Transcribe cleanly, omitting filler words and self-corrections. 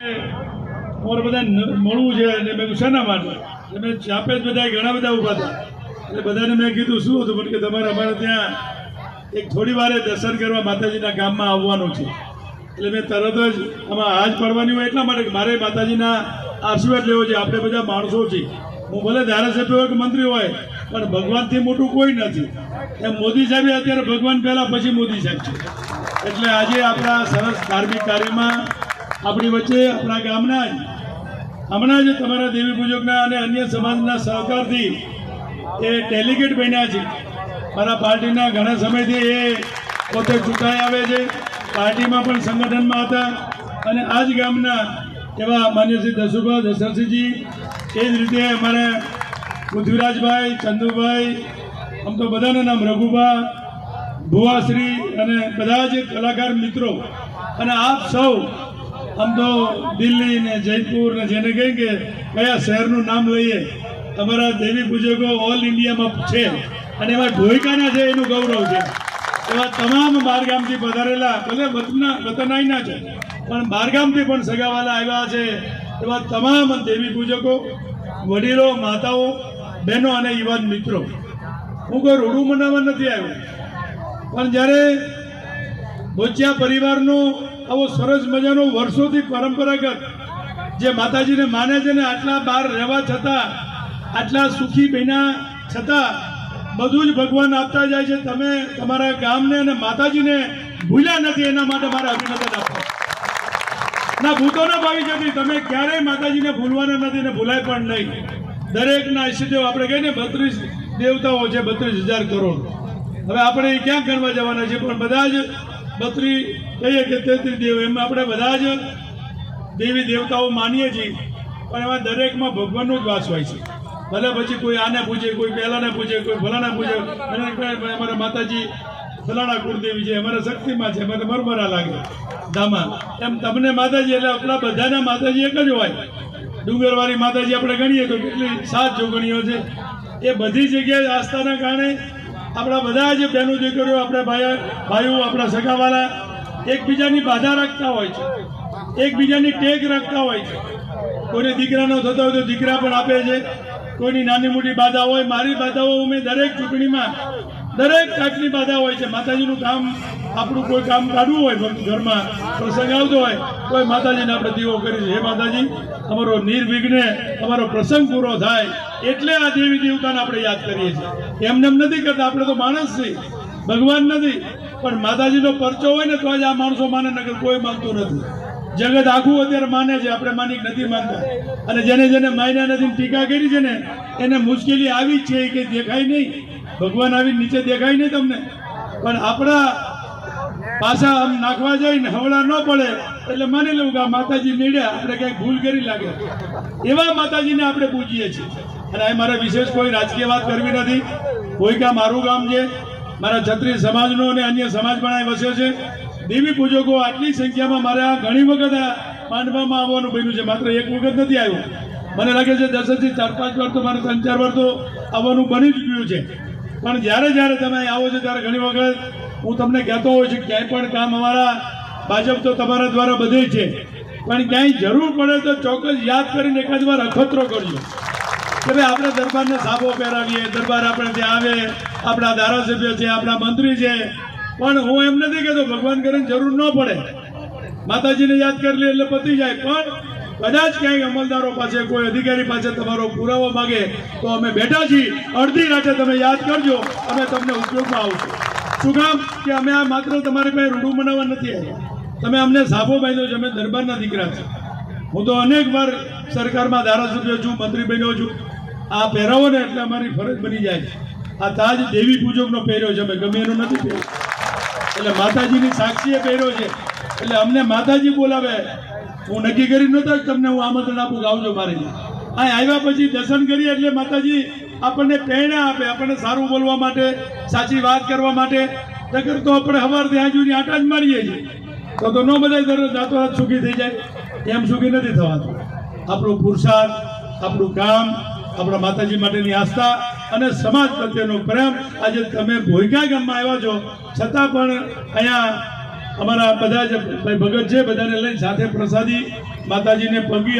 અમારે બધા મળવું છે અને મેં શાના માટે મેં ચાપે જ બધા ઘણા બધા ઊભા હતા એટલે બધાને મેં કીધું શું હતું પણ કે તમારે અમારે ત્યાં એક થોડી વારે દર્શન કરવા માતાજીના ગામમાં આવવાનું છે એટલે મેં તરત જ આમાં હાજ પડવાની હોય એટલા માટે કે મારે માતાજીના આશીર્વાદ લેવો છે. આપણે બધા માણસો છીએ, હું ભલે ધારાસભ્ય હોય કે મંત્રી હોય પણ ભગવાનથી મોટું કોઈ નથી. એમ મોદી સાહેબે અત્યારે ભગવાન પહેલાં પછી મોદી સાહેબ છે. એટલે આજે આપણા સરસ ધાર્મિક કાર્યમાં આપણી વચ્ચે આપણા ગામના જ હમણાં જ તમારા દેવી પૂજકના અને અન્ય સમાજના સહકારથી એ ડેલિગેટ બન્યા છે. મારા પાર્ટીના ઘણા સમયથી એ પોતે ચૂંટાઈ આવે છે, પાર્ટીમાં પણ સંગઠનમાં હતા અને આ જ ગામના એવા માન્ય શ્રી દસુભા દશરથસિંહજી, એ જ રીતે અમારે પૃથ્વીરાજભાઈ, ચંદુભાઈ, આમ તો બધાના નામ રઘુભા, ભુવાશ્રી અને બધા જ કલાકાર મિત્રો અને આપ સૌ આમ તો દિલ્હી ને જયપુર ને જેને કહે કે કયા શહેરનું નામ લઈએ, અમારા દેવી પૂજકો ઓલ ઇન્ડિયામાં છે અને એમાં ભોયકાના છે એનું ગૌરવ છે. એવા તમામ બહારગામથી પધારેલા ભલે વતનાઈના છે પણ બહારગામથી પણ સગાવાલા આવ્યા છે એવા તમામ દેવી પૂજકો, વડીલો, માતાઓ, બહેનો અને યુવાન મિત્રો, હું કોઈ રૂડું મનાવવા નથી આવ્યો પણ જ્યારે બોચિયા પરિવારનો આવો સરસ મજાનો વર્ષોથી પરંપરાગત જે માતાજીને માને છે ને આટલા બહાર રહેવા છતાં આટલા સુખી બન્યા છતાં બધું જ ભગવાન આપતા જાય છે. તમે તમારા ગામને અને માતાજીને ભૂલ્યા નથી, એના માટે મારે અભિનંદન આપો. ના ભૂતો ના ભાવી જતી, તમે ક્યારેય માતાજીને ભૂલવાના નથી ને ભૂલાય પણ નહીં. દરેકના ઈષ્ટદેવ આપણે કહીએ ને 32 દેવતાઓ છે, 32,000 કરોડ. હવે આપણે ક્યાં ગણવા જવાના છે પણ બધા જ 32 કહીએ કે 33 દેવ, એમ આપણે બધા જ દેવી દેવતાઓ માનીએ છીએ પણ એમાં દરેકમાં ભગવાનનો જ વાસ હોય છે. ભલે પછી કોઈ આને પૂછે, કોઈ પહેલાને પૂછે, કોઈ ફલાના પૂછે, અને અમારા માતાજી ફલાણા કુળદેવી છે, અમારા શક્તિમાં છે, અમારે મરમરા લાગે ધામા, એમ તમને માતાજી એટલે આપણા બધાના માતાજી એક જ હોય. ડુંગરવાળી માતાજી આપણે ગણીએ તો કેટલી 7 જોગણીઓ છે. એ બધી જગ્યાએ આસ્થાના કારણે આપણા બધા જ બહેનો દીકરીઓ, આપણે ભાઈઓ, આપણા સગાવાલા એકબીજાની બાધા રાખતા હોય છે, એકબીજાની ટેક રાખતા હોય છે. કોઈને દીકરાનો થતો હોય તો દીકરા પણ આપે છે, કોઈની નાની મોટી બાધા હોય. મારી બાધાઓ મેં દરેક ચૂંટણીમાં દરેક ટાઈપની બાધા હોય છે. માતાજીનું કામ, આપણું કોઈ કામ કાઢવું હોય, ઘરમાં પ્રસંગ આવતો હોય, કોઈ માતાજીને આપણે દીવો કરીએ, હે માતાજી અમારો નિર્વિઘ્ને અમારો પ્રસંગ પૂરો થાય. એટલે આ દેવી દેવતાને આપણે યાદ કરીએ છીએ. એમને એમ નથી કરતા, આપણે તો માણસ છીએ, ભગવાન નથી. પણ માતાજીનો પરચો હોય ને તો જ આ માણસો માને, નકર કોઈ માનતું નથી. જગત આખું અત્યારે માને છે, આપણે માની નથી માનતા. અને જેને જેને માન્યા નથી, ટીકા કરી છે ને એને મુશ્કેલી આવી જ છે કે દેખાય નહીં, ભગવાન આવી નીચે દેખાય નહીં તમને. પણ આપણા પાછા આમ નાખવા જાય ને હવળા ન પડે એટલે માની લઉં કે આ માતાજી નીડ્યા, આપણે ક્યાંક ભૂલ કરી લાગે એવા માતાજીને આપણે પૂજીએ છીએ. અને આ મારે વિશેષ કોઈ રાજકીય વાત કરવી નથી. કોઈ કે મારું ગામ છે, મારા ક્ષત્રિય સમાજનો અને અન્ય સમાજ પણ અહીં વસ્યો છે. દેવી પૂજકો આટલી સંખ્યામાં મારે આ ઘણી વખત આ માંડવામાં આવવાનું બન્યું છે, માત્ર એક વખત નથી આવ્યું. મને લાગે છે 10 થી 4-5 વાર તો મારે 3-4 વાર તો આવવાનું બની જ ગયું છે. પણ જ્યારે જ્યારે તમે આવો છો ત્યારે ઘણી વખત હું તમને કહેતો હોઉં છું, ક્યાંય પણ કામ અમારા ભાજપ તો તમારા દ્વારા બધે છે, પણ ક્યાંય જરૂર પડે તો ચોક્કસ યાદ કરીને એકાદ વાર અખતરો કરજો કે ભાઈ આપણે દરબારને સાબો પહેરાવીએ, દરબાર આપણે ત્યાં આવે, આપણા ધારાસભ્ય છે, આપણા મંત્રી છે. પણ હું એમ નથી કહેતો ભગવાન કરીને જરૂર ન પડે, માતાજીને યાદ કરી લે એટલે પતી જાય. પણ કદાચ ક્યાંય અમલદારો પાસે, કોઈ અધિકારી પાસે તમારો પુરાવો માગે તો અમે બેઠા છીએ. અડધી રાતે તમે યાદ કરજો, અમે તમને ઉપયોગમાં આવશું. શું કામ કે અમે આ માત્ર તમારી પાસે રૂડું બનાવવા નથી આવ્યા. તમે અમને સાબો બાંધ્યો છે, અમે દરબારના દીકરા છે. હું તો અનેક વાર સરકારમાં ધારાસભ્ય છું, મંત્રી બન્યો છું. આ પહેરાવો ને એટલે અમારી ફરજ બની જાય છે. આ તાજ દેવી પૂજકનો પહેર્યો છે, અમે ગમે એનો નથી પહેર્યો. એટલે માતાજીની સાક્ષીએ પહેર્યો છે એટલે અમને માતાજી બોલાવે. હું નક્કી કરી નહોતો તમને હું આમંત્રણ આપું કે આવજો મારે. અહીં આવ્યા પછી દર્શન કરીએ એટલે માતાજી આપણને પ્રેરણા આપે, આપણને સારું બોલવા માટે, સાચી વાત કરવા માટે. નકર તો આપણે સવારથી આજ સુધી આટા જ મારીએ છીએ તો ન બધા દરરોજ રાતોરાત સુખી થઈ જાય. એમ સુખી નથી થવાતું. આપણું પુરુષાર્થ, આપણું કામ, આપણા માતાજી માટેની આસ્થા અને સમાજ પ્રત્યેનો પ્રેમ. આજે તમે ભોયકા ગામમાં આવ્યા છો છતાં પણ અહીંયા અમારા બધા જ ભાઈ ભગત છે, બધાને લઈને સાથે પ્રસાદી માતાજીને પગી